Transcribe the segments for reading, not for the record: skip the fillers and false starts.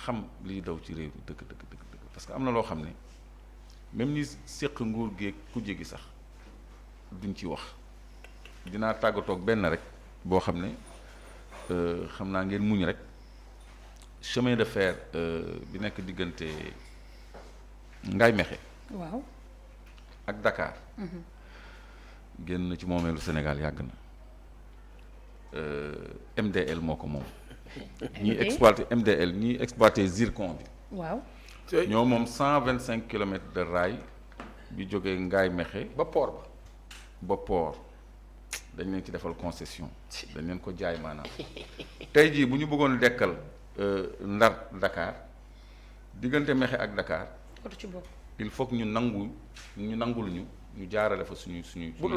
xam liy daw ci réew mi dëgg parce que am na loo xam ne même ñi séq nguur geeg ku jégi sax duñ ci wax dinaa tàggatoog benn rek boo xam ne xam naa ngeen muñ rek chemin de fer bi nekk diggante Ngaye Mékhé waaw ak Dakar génn na ci moomeelu Sénégal yàgg na MDL moo ko moom ñiy exploité MDL ñiy exploité zircon bi waaw ñoo moom 125 kilomètres de rail bi jógee Ngaye Mékhé ba port ba port dañ leen ci defal concession dañ leen ko jaay maanaam tey jii bu ñu bëggoon dekkal Ndar Dakar diggante Mékhé ak Dakar oto ci bopp il faut que ñu nangul ñu jaarale fa suñu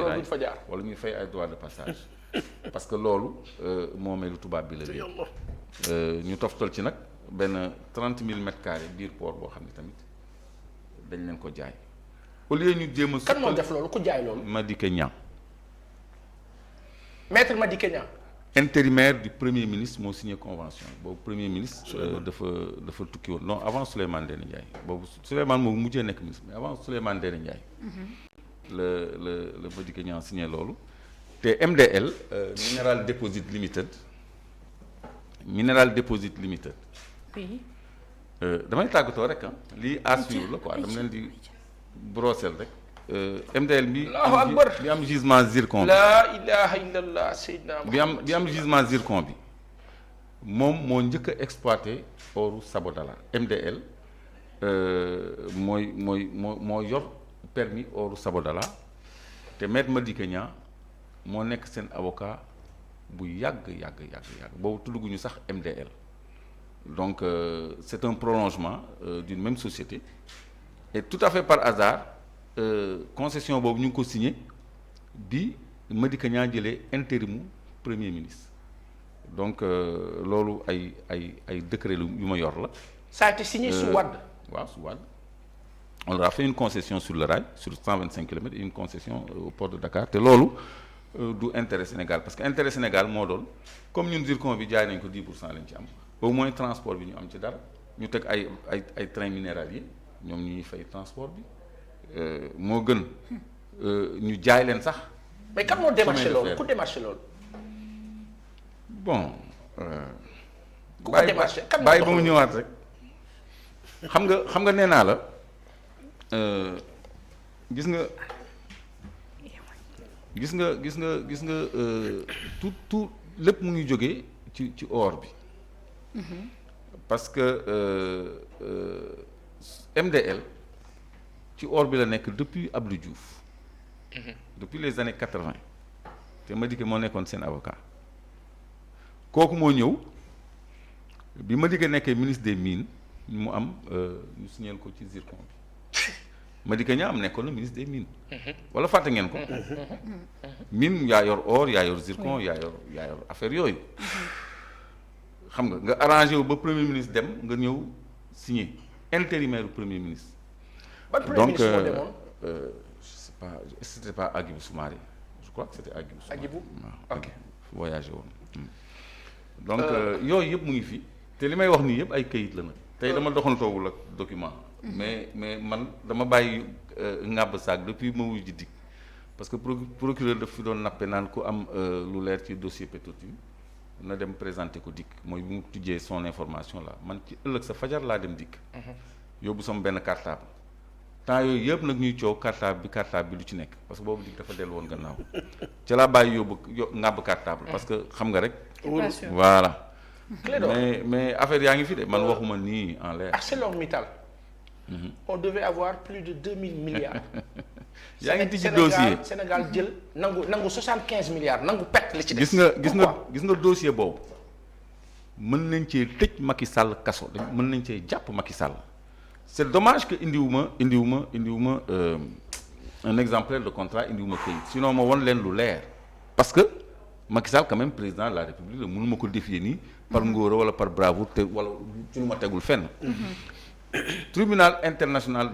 raay fa jaar wala ñuy fay ay droit de passage parce que loolu moomeelu tubaab bi la léegi ñu toftal ci nag benn 30 000 mètres carrés biir port boo xam ne tamit dañ leen ko jaay au lieu ñu jéem a. kan moo def loolu ku jaay loolu. Madické Niang. maître Madické Niang. intérimaire du premier ministre moo signé convention boobu premier ministre. dafa tukki woon non avant Souleymane Ndéné Ndiaye boobu Souleymane moom mujjee nekk ministre mais avant Souleymane Ndéné Ndiaye. le Madické Niang signé loolu. te MDL Mineral Deposit Limited. oui. damay tàggatoo rek lii à suivre la quoi dama leen di brosser rek. MDL bi am gisement zircon bi. laa ilaha illallah Seydina Muhammad bi am gisement zircon bi moom moo njëkk a exploité oru Sabodala MDL moo yor permis oru Sabodala te maître Madické Niang moo nekk seen avocat bu yàgg boobu tudduguñu sax MDL donc c'est un prolongement d'une même société et tout à fait par hasard concession boobu ñu ngi ko signé bi Madické Niang jëlee intérimu premier ministre donc loolu ay décret yu ma yor la. ça a été signé sous Wade. waaw sous Wade on leur a fait une concession sur le rail sur 125 kilomètres et une concession au port de Dakar te loolu du intérêt Sénégal parce que intérêt Sénégal moo doon comme ñun zircon bi jaay nañ ko 10% lañ ci am au moins transport bi ñu am ci dara ñu teg ay train minéralier ñoom ñuy fay transport bi moo gën ñu jaay leen sax. mais kan moo démarché loolu ku démarché loolu. bon. ku ko démarché kan bàyyi ba mu ñëwaat rek xam nga nee naa la gis nga tout lépp mu ngi jógee ci or bi. parce que MDL ci or bi la nekk depuis Abdou Diouf. depuis les années 80 te Madické moo nekkoon seen avocat kooku moo ñëw bi Madické nekkee ministre des mines mu am ñu signé ko ci zircon bi Madické Niang am nekkoon na ministre des mines. wala fàtte ngeen ko. mine yaa yor or yaa yor zircon yaa yor affaire yooyu. xam nga arrangé wu ba premier ministre dem nga ñëw signé intérimaire du premier ministre. ban premier ministre moo demoon. Je sais pas c'était pas Hadjibou Soumaré je crois que c'était Hadjibou Soumaré. Hadjibou ok voyagé woon. donc yooyu yëpp mu ngi fi te li may wax nii yëpp ay kayit la nag. tey dama doxantoowul ak document. mais man dama bàyyi ŋàbb saak depuis ma wuy ji dikk parce que procureur daf fi doon nappe naan ku am lu leer ci dossier Petro-Tim na dem présenter ko dikk mooy bu mu tujjee son information là man ci ëllëg sa fajar laa dem dikk. yóbbu sama benn cartable temps yooyu yëpp nag ñuy coow cartable bi lu ci nekk parce que boobu dikk dafa dellu woon gannaaw ca laa bàyyi ŋàbb cartable parce que xam nga rek. voilà. mais affaire yaa ngi fi de man waxuma nii en l'air. ArcelorMittal. on devait avoir plus de 2000 milliards. yaa ngi tijji dossier Sénégal jël nangu 75 milliards nangu perte li ci des. gis nga dossier boobu mën nañ cee tëj Macky Sall kaso mën nañ cee jàpp Macky Sall c'est dommage que indiwuma un exemplaire de contrat indiwuma këyit sinon ma won leen lu leer parce que Macky Sall quand même président de la République la mënuma ko défier nii par ngóora wala par bravoure te wala ci lu ma tegul fenn. tribunal international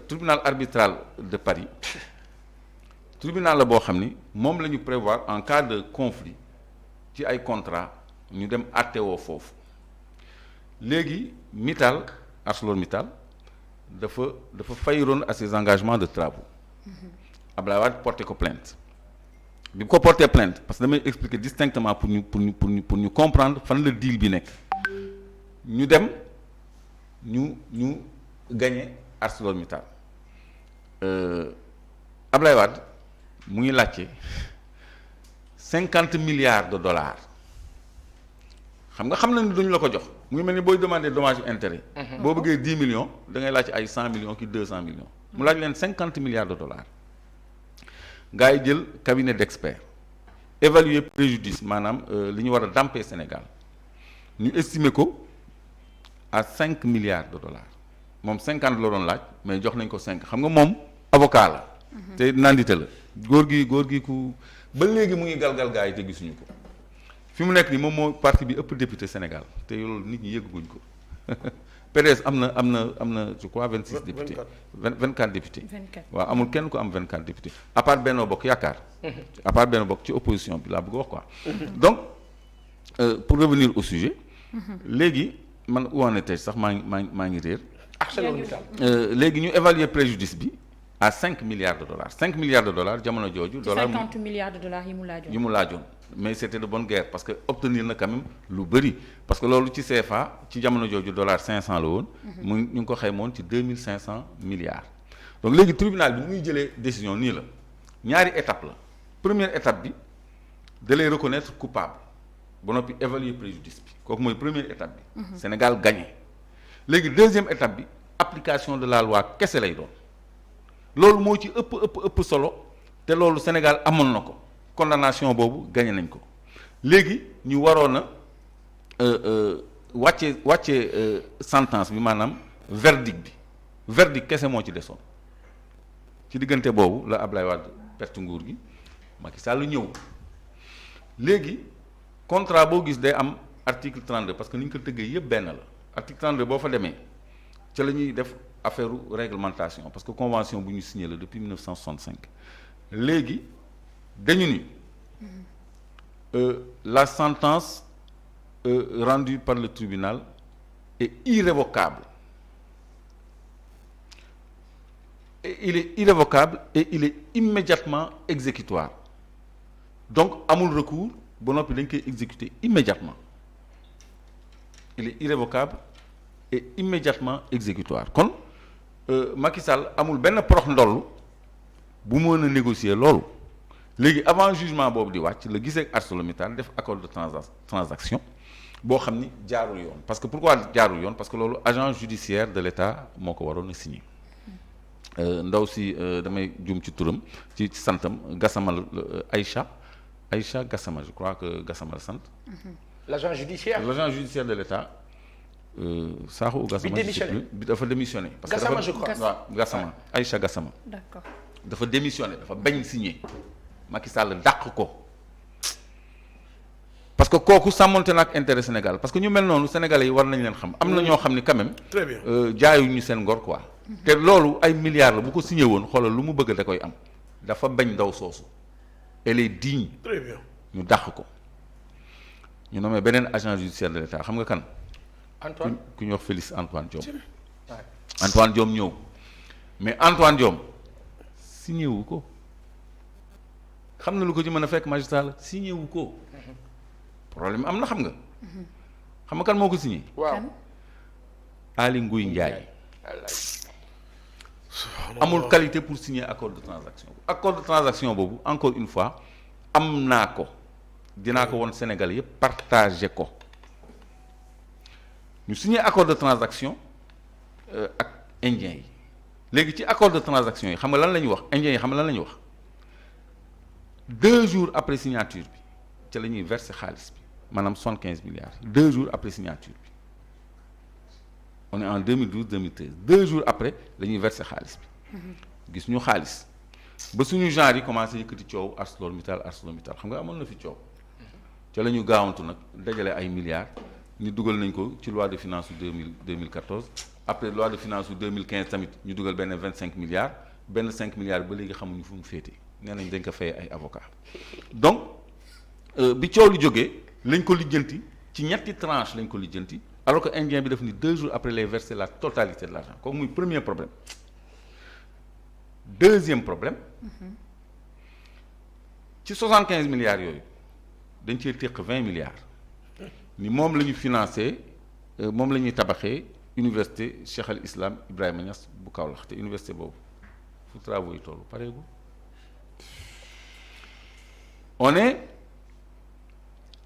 tribunal arbitral de Paris tribunal la boo xam ni moom la ñu prévoir en cas de conflit ci ay contrat ñu dem àttewoo foofu léegi Mittal ArcelorMittal dafa failliroon à ses engagements de travaux. Abdoulaye Wade porté ko plainte bi ko porté plainte parce que damay expliquer distinctement pour ñu comprendre fan la deal bi nekk ñu dem ñu gagné ArcelorMittal Abdoulaye Wade mu ngi laajte 50 milliards de dollars xam na ni duñ la ko jox mu ngi mel ni booy demander dommage intérêt. boo bëggee 10 millions da ngay laajte ay 100 millions ki 200 millions. mu laaj leen 50 milliards de dollars gars yi jël cabinet d'experts évaluer préjudice maanaam li ñu war a dàmpee Sénégal ñu estimer ko à 5 milliards de dollars moom 50 la doon laaj mais jox nañ ko 5 xam nga moom avocat la. te nandite la góor gi ku ba léegi mu ngi galgal gars yi te gisuñu ko fi mu nekk nii moom moo parti bi ëpp député Sénégal te loolu nit ñi yëgguñ ko PDS am na je crois 26 députés 24 députés. 24 waaw amul kenn ko am 24 députés à part Benno Bokk Yaakaar. à part Benno Bokk ci opposition bi laa bëgg wax quoi. donc pour revenir au sujet. léegi man où en était sax maa ngi réer. léegi ñu évaluer préjudice bi à 5 milliards de dollars 5 milliards de dollars jamono jooju. dollar 50 milliards de dollars yi mu laajoon. mais c'était de bonne guerre parce que obtenir na quand même lu bëri parce que loolu ci CFA ci jamono jooju dollar 500 la woon. ñu ngi ko xaymoon ci 2500 milliards. donc léegi tribunal bi muy jëlee décision nii la ñaari étape la première étape bi da lay reconnaître coupable ba noppi évaluer préjudice bi kooku mooy première étape bi. Sénégal gagné léegi deuxième étape bi application de la loi kese lay doon loolu moo ci ëpp solo te loolu Sénégal amoon na ko. condamnation boobu gagné nañ ko léegi ñu waroon a wàcce sentence bi maanaam verdict kese moo ci desoon ci diggante boobu la Ablaye Wade perte nguur gi Macky Sall ñëw léegi contrat boo gis day am article 32 parce que ni ñu ko tëggee yëpp benn la article 32 boo fa demee ca la ñuy def affaire réglementation parce que convention bu ñu signé la depuis 1965 léegi dañu ni la sentence rendue par le tribunal est irrévocable et il est immédiatement exécutoire donc amul recours ba noppi dañ koy exécuter immédiatement il est irrévocable et immédiatement exécutoire kon Macky Sall amul benn prox ndoll bu mën a négocier loolu léegi avant jugement boobu di wàcc la gisee ak ArcelorMittal def accord de transaction boo xam ni jaarul yoon parce que pourquoi jaarul yoon parce que loolu agent judiciaire de l'État moo ko waroon a signé ndaw si damay jum ci turam ci santam Gassama Aïcha Gassama je crois que Gassama la sant. l'agent judiciaire de l'État Sakho ou Gassama bi dafa démissionné. parce que Gassama je crois waaw Gassama Aïcha Gassama. d'accord dafa démissionné dafa bañ signé. Macky Sall dàq ko parce que kooku sàmmonte na ak intérêt Sénégal parce que ñu mel noonu sénégalais yi war nañ leen xam am na ñoo xam ni quand même. très bien jaayuñu seen ngor quoi. te loolu ay milliards la bu ko signé woon xoolal lu mu bëgg da koy am dafa bañ ndaw soosu elle est digne. très bien ñu dàq ko ñu nommé beneen agent judiciaire de l'État xam nga kan. Antoine ku ñuy wax Félix Antoine Diome. Antoine Diome ñëw mais Antoine Diome signé wu ko. xam na lu ko ci mën a fekk magistrat la signé wu ko problème am na xam nga kan moo ko signé. waaw Aly Ngouille Ndiaye amul qualité pour signer accord de transaction boobu encore une fois am naa ko dinaa ko woon Sénégal yëpp partagé ko ñu signé accord de transaction ak indiens yi léegi ci accord de transaction yi xam nga lan la ñuy wax indiens yi xam nga lan la ñuy wax 2 jours après signature bi ca la ñuy verser xaalis bi maanaam 75 milliards 2 jours après signature bi on est en 2012-2013 2 jours après la ñuy verser xaalis bi gis ñu xaalis ba suñu genre yi commencé yëkkati coow ArcelorMittal xam nga amoon na fi coow ca la ñu gaawantu nag dajale ay milliards ñu dugal nañ ko ci loi de finances 2014 après loi de finances 2015 tamit ñu dugal benn 25 milliards benn 5 milliards ba léegi xamuñu fu mu féete nee nañ dañ ko fay ay avocat donc bi coow li jógee lañ ko lijjanti ci ñetti tranche lañ ko lijjanti alors que indien bi def ni 2 jours après lay verser la totalité de l'argent kooku muy premier problème. Deuxième problème ci 75 milliards yooyu dañ cee téq 20 milliards ni moom la ñu financé moom la ñuy tabaxee université Cheikh Al Islam Ibrahima Niass bu Kaolack te université boobu fu travaux yi tollu pareegul. On est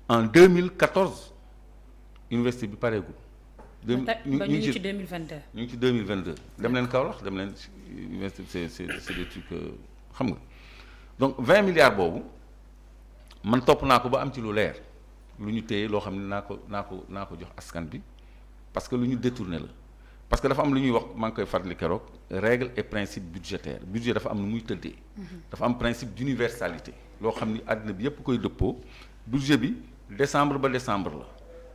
en 2014 université bi pareegul. ñu ngi ci 2022. ñu ngi ci 2022 dem leen Kaolack dem leen université c'est des trucs xam nga donc 20 milliards boobu man topp naa ko ba am ci lu leer lu ñu téye loo xam ne naa ko jox askan bi parce que lu ñu détourné la parce que dafa am lu ñuy wax maa ngi koy fàttali keroog règle et principe budgétaire budget dafa am nu muy tëddee. dafa am principe d'universalité loo xam ni àddina bi yépp koy dëppoo budget bi décembre ba décembre la.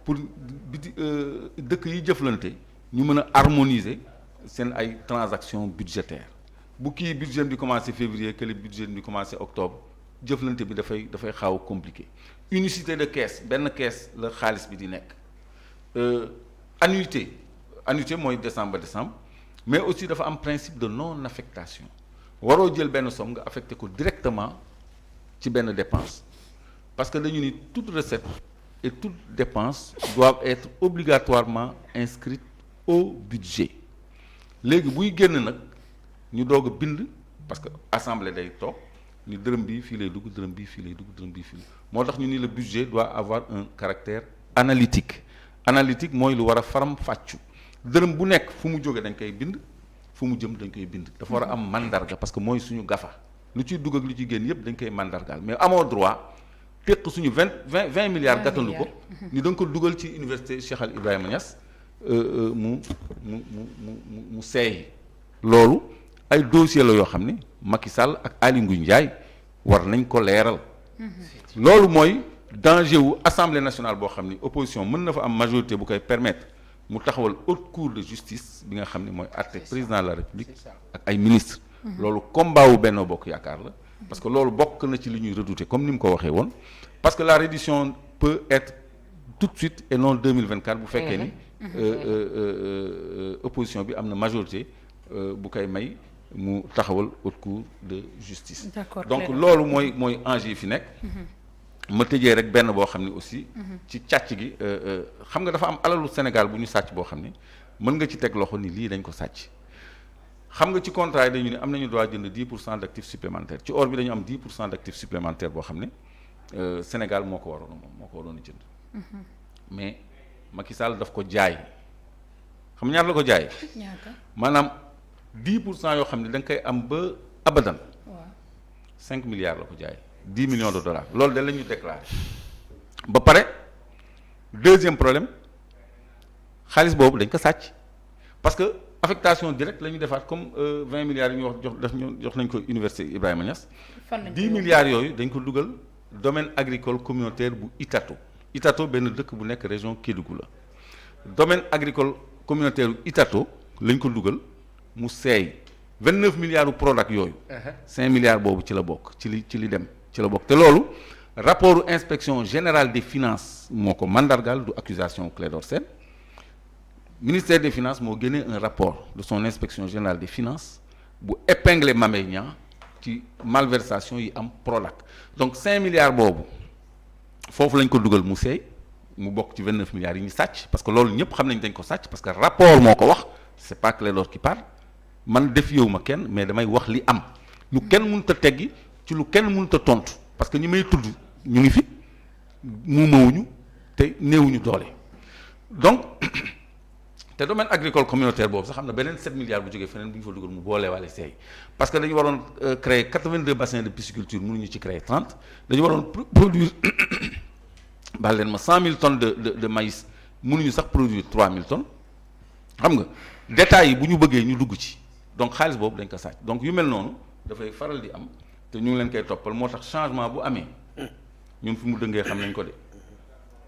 pour dëkk yi jëflante ñu mën a harmoniser seen ay transactions budgétaires bu kii budget bi di commencer février que le budget bi di commencer octobre jëflante bi dafay xaaw a compliqué unicité de caisse benn caisse la xaalis bi di nekk annuité mooy décembre ba décembre mais aussi dafa am principe de non affectation waroo jël benn somme nga affecté ko directement ci benn dépense parce que dañu ni toute recette et toutes dépenses doivent être obligatoirement inscrites au budget léegi buy génn nag ñu doog a bind parce que assemblée day toog ni dërëm bii fii lay dugg dërëm bii fii lay dugg dërëm bii fii moo tax ñu ni le budget doit avoir un caractère analytique mooy lu war a faram fàccu dërëm bu nekk fu mu jóge dañ koy bind fu mu jëm dañ koy bind dafa war a am mandarga parce que mooy suñu gafa lu ciy dugg ak lu ciy génn yépp dañ koy mandargaal mais amoo droit téq suñu 20 milliards gàttandu ko ni da nga ko dugal ci université Cheikh Al Ibrahima Niass mu seey loolu ay dossier la yoo xam ne Macky Sall ak Aly Ngouille Ndiaye war nañ ko leeral loolu mooy danger wu assemblée nationale boo xam ni opposition mën na fa am majorité bu koy permettre mu taxawal haute cour de justice bi nga xam ne mooy àtte président de la république ak ay ministres loolu combat wu Benno Bokk Yaakaar la parce que loolu bokk na ci li ñuy redouter comme ni mu ko waxee woon parce que la reddition peut être tout de suite et non 2024 bu fekkee ni opposition bi am na majorité bu koy may mu taxawal haute cour de justice. D'accord, donc clair. loolu mooy enjeu yi fi nekk. ma tëjee rek benn boo xam ne aussi. ci càcc gi xam nga dafa am alalu Sénégal bu ñu sàcc boo xam ne mën nga ci teg loxo ni lii dañ ko sàcc. xam nga ci contrat yi dañu ne am nañu droit jënd 10% d'actifs supplémentaires ci or bi dañu am 10% d'actifs supplémentaires boo xam ne Sénégal moo ko waroon a jënd. mais Macky Sall daf ko jaay xam ñaar la ko jaay. ñaata maanaam 10% yoo xam ne da nga koy am ba abadan. waaw 5 milliards la ko jaay 10 millions de dollars loolu de la ñu déclaré ba pare deuxième problème xaalis boobu dañ ko sàcc parce que. affectation directe la ñuy defaat comme 20 milliards yi ñu wax jox nañ ko université Ibrahima Niass. 10 milliards yooyu dañ ko dugal domaine agricole communautaire bu Itato benn dëkk bu nekk région Kédougou la domaine agricole communautaire bu Itato lañ ko dugal mu seey 29 milliards u Prodac yooyu. 5 milliards boobu ci la bokk ci li dem ci la bokk te loolu rapport inspection générale des finances moo ko mandargaal du accusation Clédor Sène. Ministère des Finances moo génnee un rapport de son inspection générale des finances bu épinglé Mame Niang ci malversation yi am Prodac donc 5 milliards boobu foofu lañ ko dugal mu seey mu bokk ci 29 milliards yi ñu sàcc parce que loolu ñëpp xam nañ dañ ko sàcc parce que rapport moo ko wax c'est pas Clédor qui parle man defewu ma kenn mais damay wax li am lu kenn mënut a teggi ci lu kenn mënut a tontu parce que ñi may tudd ñu ngi fi muumawuñu te néewuñu doole donc. te domaine agricole communautaire boobu sax xam na beneen 7 milliards bu jógee feneen bu ñu fa dugal mu boolee wàlle seey parce que dañu waroon créer 82 bassins de pisciculture mënuñu ci créer 30 dañu waroon produire baal leen ma 100 000 tonnes de maïs mënuñu sax produire 3 000 tonnes xam nga détails yi bu ñu bëggee ñu dugg ci donc xaalis boobu dañ ko sàcc donc yu mel noonu dafay faral di am te ñu ngi leen koy toppal moo tax changement bu amee ñun fi mu dëngee xam nañ ko de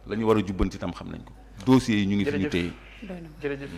la ñu war a jubbanti itam xam nañ ko dossiers yi ñu ngi fi ñu téye. jërëjëf